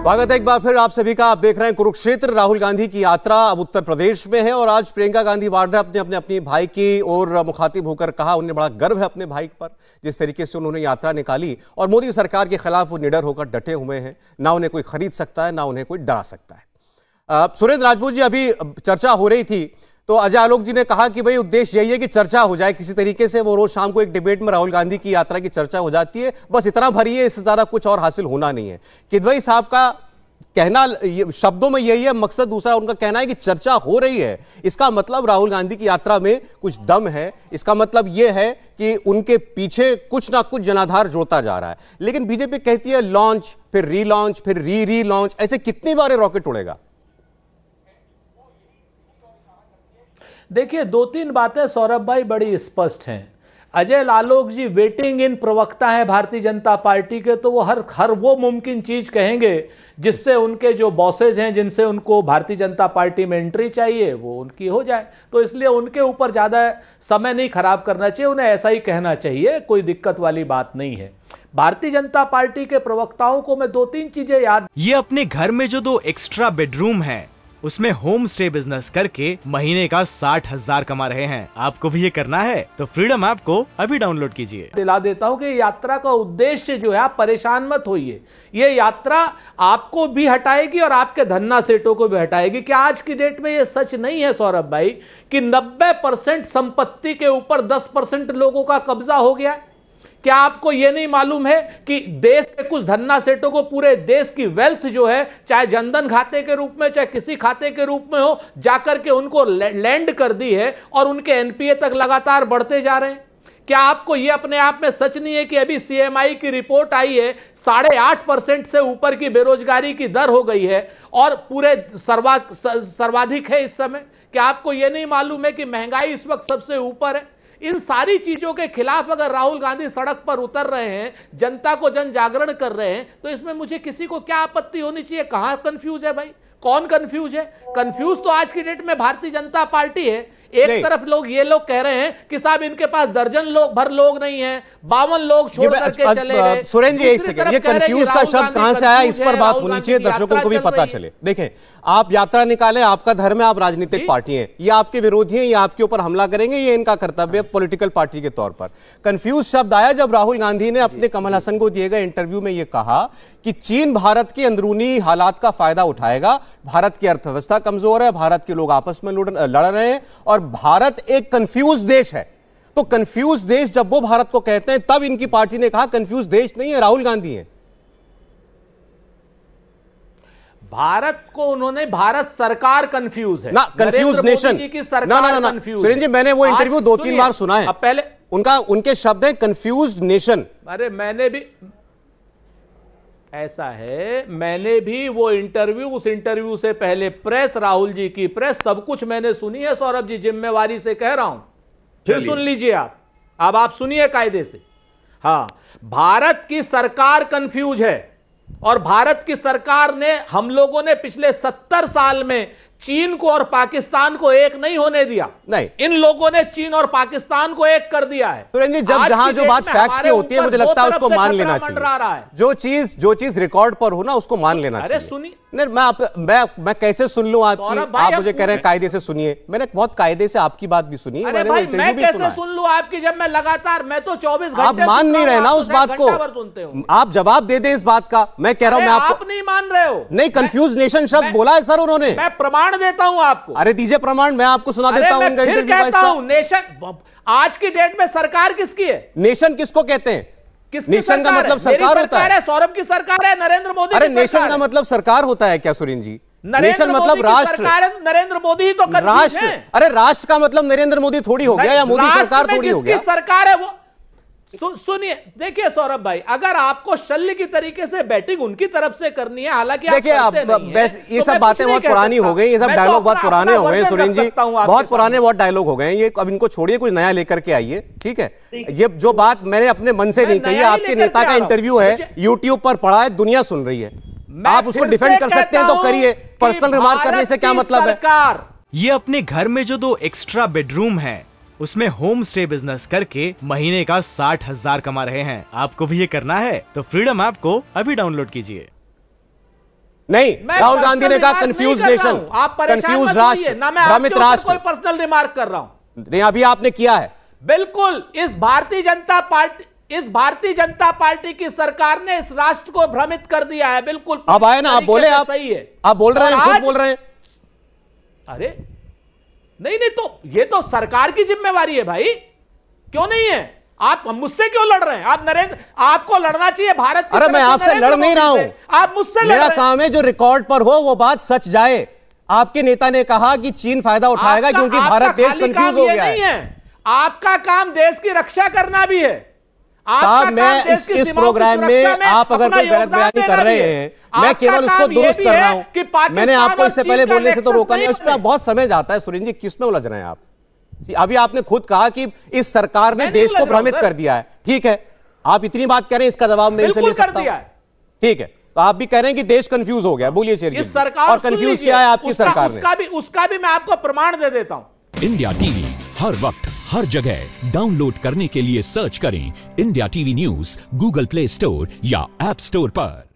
स्वागत है एक बार फिर आप सभी का। आप देख रहे हैं कुरुक्षेत्र। राहुल गांधी की यात्रा अब उत्तर प्रदेश में है और आज प्रियंका गांधी वाड्रा अपने भाई की ओर मुखातिब होकर कहा उन्हें बड़ा गर्व है अपने भाई पर, जिस तरीके से उन्होंने यात्रा निकाली और मोदी सरकार के खिलाफ वो निडर होकर डटे हुए हैं। ना उन्हें कोई खरीद सकता है, ना उन्हें कोई डरा सकता है। सुरेंद्र राजपूत जी, अभी चर्चा हो रही थी तो अजय आलोक जी ने कहा कि भाई उद्देश्य यही है कि चर्चा हो जाए किसी तरीके से। वो रोज शाम को एक डिबेट में राहुल गांधी की यात्रा की चर्चा हो जाती है, बस इतना भरी है, इससे ज्यादा कुछ और हासिल होना नहीं है। किदवई साहब का कहना शब्दों में यही है, मकसद दूसरा उनका कहना है कि चर्चा हो रही है, इसका मतलब राहुल गांधी की यात्रा में कुछ दम है। इसका मतलब यह है कि उनके पीछे कुछ ना कुछ जनाधार जोड़ता जा रहा है। लेकिन बीजेपी कहती है लॉन्च, फिर रीलॉन्च, फिर री लॉन्च, ऐसे कितनी बार रॉकेट उड़ेगा? देखिए, दो तीन बातें सौरभ भाई बड़ी स्पष्ट हैं। अजय आलोक जी वेटिंग इन प्रवक्ता है भारतीय जनता पार्टी के, तो वो हर वो मुमकिन चीज कहेंगे जिससे उनके जो बॉसेज हैं, जिनसे उनको भारतीय जनता पार्टी में एंट्री चाहिए, वो उनकी हो जाए। तो इसलिए उनके ऊपर ज्यादा समय नहीं खराब करना चाहिए, उन्हें ऐसा ही कहना चाहिए, कोई दिक्कत वाली बात नहीं है। भारतीय जनता पार्टी के प्रवक्ताओं को मैं दो तीन चीजें याद। ये अपने घर में जो 2 एक्स्ट्रा बेडरूम है उसमें होम स्टे बिजनेस करके महीने का 60,000 कमा रहे हैं। आपको भी ये करना है तो फ्रीडम ऐप को अभी डाउनलोड कीजिए। दिला देता हूं कि यात्रा का उद्देश्य जो है, आप परेशान मत होइए, ये यात्रा आपको भी हटाएगी और आपके धन्ना सेठों को भी हटाएगी। क्या आज की डेट में ये सच नहीं है सौरभ भाई कि 90% संपत्ति के ऊपर 10% लोगों का कब्जा हो गया है? क्या आपको यह नहीं मालूम है कि देश के कुछ धन्ना सेठों को पूरे देश की वेल्थ जो है, चाहे जनधन खाते के रूप में, चाहे किसी खाते के रूप में हो, जाकर के उनको लैंड कर दी है और उनके एनपीए तक लगातार बढ़ते जा रहे हैं? क्या आपको यह अपने आप में सच नहीं है कि अभी सीएमआई की रिपोर्ट आई है, 8.5% से ऊपर की बेरोजगारी की दर हो गई है और पूरे सर्वाधिक है इस समय? क्या आपको यह नहीं मालूम है कि महंगाई इस वक्त सबसे ऊपर है? इन सारी चीजों के खिलाफ अगर राहुल गांधी सड़क पर उतर रहे हैं, जनता को जन जागरण कर रहे हैं, तो इसमें मुझे किसी को क्या आपत्ति होनी चाहिए? कहां कंफ्यूज है भाई? कौन कंफ्यूज है? कंफ्यूज तो आज की डेट में भारतीय जनता पार्टी है। एक तरफ ये लोग कह रहे हैं कि साहब इनके पास दर्जन लोग नहीं है, 52 लोग छोड़ करके चले गए। सुरेंद्र जी एक सेकंड, ये कंफ्यूज का शब्द कहां से आया, इस पर बात होनी चाहिए, दर्शकों को भी पता चले। देखें, आप यात्रा निकालें, आपका धर्म है, आप राजनीतिक पार्टी हैं, ये आपके विरोधी हैं, ये आपके ऊपर हमला करेंगे, ये इनका कर्तव्य है पॉलिटिकल पार्टी के तौर पर। कंफ्यूज शब्द आया जब राहुल गांधी ने अपने कमल हसन को दिए गए इंटरव्यू में यह कहा कि चीन भारत के अंदरूनी हालात का फायदा उठाएगा, भारत की अर्थव्यवस्था कमजोर है, भारत के लोग आपस में लड़ रहे हैं और भारत एक कंफ्यूज देश है। तो कंफ्यूज देश जब वो भारत को कहते हैं, तब इनकी पार्टी ने कहा कंफ्यूज देश नहीं है, राहुल गांधी है। भारत को उन्होंने भारत सरकार कंफ्यूज है ना, कंफ्यूज नेशन। ना सुरेंद्र जी, मैंने वो इंटरव्यू 2-3 बार सुना है। पहले उनके शब्द हैं कंफ्यूज नेशन। अरे मैंने भी ऐसा है, मैंने भी वो इंटरव्यू, उस इंटरव्यू से पहले प्रेस, राहुल जी की प्रेस, सब कुछ मैंने सुनी है सौरभ जी, जिम्मेवारी से कह रहा हूं। फिर सुन लीजिए आप, अब आप सुनिए कायदे से। हां, भारत की सरकार कंफ्यूज है और भारत की सरकार ने, हम लोगों ने पिछले 70 साल में चीन को और पाकिस्तान को एक नहीं होने दिया। नहीं, इन लोगों ने चीन और पाकिस्तान को एक कर दिया है। सुरेंद्र जी, जहां जो बात फैक्ट की होती है, मुझे लगता है उसको मान लेना चाहिए। जो चीज रिकॉर्ड पर हो ना, उसको मान लेना चाहिए। अरे सुनिए, नहीं, मैं कैसे सुन लूं आपकी? आप मुझे कह रहे हैं कायदे से सुनिए, मैंने बहुत कायदे से आपकी बात भी सुनी, मैंने वो इंटरव्यू भी सुना। सुन लूं आपकी, जब मैं लगातार, मैं तो 24 घंटे, आप मान नहीं रहे ना उस बात को, आप जवाब दे दे इस बात का। मैं कह रहा हूं, मैं आप नहीं मान रहे हो। नहीं, कंफ्यूज नेशन शब्द बोला है सर उन्होंने। मैं प्रमाण देता हूं आपको। अरे दीजिए प्रमाण, मैं आपको सुना देता हूं उनका इंटरव्यू। नेशन आज की डेट में सरकार किसकी है? नेशन किसको कहते हैं? नेशन का मतलब सरकार होता है? सौरभ की सरकार है, नरेंद्र मोदी। अरे नेशन का मतलब सरकार होता है क्या सुरेंद्र जी? नेशन मतलब राष्ट्र। नरेंद्र मोदी ही तो राष्ट्र। अरे राष्ट्र का मतलब नरेंद्र मोदी थोड़ी हो गया, या मोदी सरकार थोड़ी हो गया। सरकार है वो। सुनिए, देखिए सौरभ भाई, अगर आपको शल्य की तरीके से बैटिंग उनकी तरफ से करनी है, हालांकि देखिए आप ये सब बातें बहुत पुरानी हो गई, ये सब डायलॉग बहुत पुराने हो गए सुरेंद्र जी, बहुत पुराने बहुत डायलॉग हो गए। ये अब इनको छोड़िए, कुछ नया लेकर के आइए, ठीक है? ये जो बात मैंने अपने मन से नहीं कही, आपके नेता का इंटरव्यू है, यूट्यूब पर पड़ा है, दुनिया सुन रही है, आप उसको डिफेंड कर सकते हैं तो करिए, पर्सनल रिमार्क करने से क्या मतलब है? ये अपने घर में जो 2 एक्स्ट्रा बेडरूम है उसमें होम स्टे बिजनेस करके महीने का 60,000 कमा रहे हैं। आपको भी ये करना है तो फ्रीडम ऐप को अभी डाउनलोड कीजिए। नहीं, राहुल गांधी ने कहा कंफ्यूज नेशन, कंफ्यूज राष्ट्र, भ्रमित राष्ट्र। कोई पर्सनल रिमार्क कर रहा हूं नहीं, अभी आपने किया है। बिल्कुल, इस भारतीय जनता पार्टी की सरकार ने इस राष्ट्र को भ्रमित कर दिया है। बिल्कुल, अब आए ना, आप बोले, आप सही है, आप बोल रहे हैं, खुद बोल रहे हैं। अरे नहीं, तो ये तो सरकार की जिम्मेवारी है भाई, क्यों नहीं है? आप मुझसे क्यों लड़ रहे हैं? आप नरेंद्र, आपको लड़ना चाहिए भारत की। अरे मैं आपसे लड़ नहीं रहा हूं, आप मुझसे मेरा काम है जो रिकॉर्ड पर हो वो बात सच जाए। आपके नेता ने कहा कि चीन फायदा उठाएगा क्योंकि भारत देश कंफ्यूज हो गया है। आपका काम देश की रक्षा करना भी है साहब। मैं इस प्रोग्राम में आप अगर कोई गलत बयानी कर रहे हैं, मैं केवल उसको दुरुस्त कर रहा हूं। मैंने आपको इससे पहले बोलने से तो रोका नहीं, उसमें बहुत समय जाता है। सुरेंद्र जी, किसमें उलझ रहे हैं आप? अभी आपने खुद कहा कि इस सरकार ने देश को भ्रमित कर दिया है। ठीक है, आप इतनी बात करें, इसका जवाब मैं इनसे ले सकता हूं। ठीक है, तो आप भी कह रहे हैं कि देश कंफ्यूज हो गया। बोलिए चेयरमैन, सरकार और कंफ्यूज किया है आपकी सरकार ने। उसका भी मैं आपको प्रमाण दे देता हूं। इंडिया टीवी हर वक्त हर जगह डाउनलोड करने के लिए सर्च करें India TV news Google play store या ऐप स्टोर पर।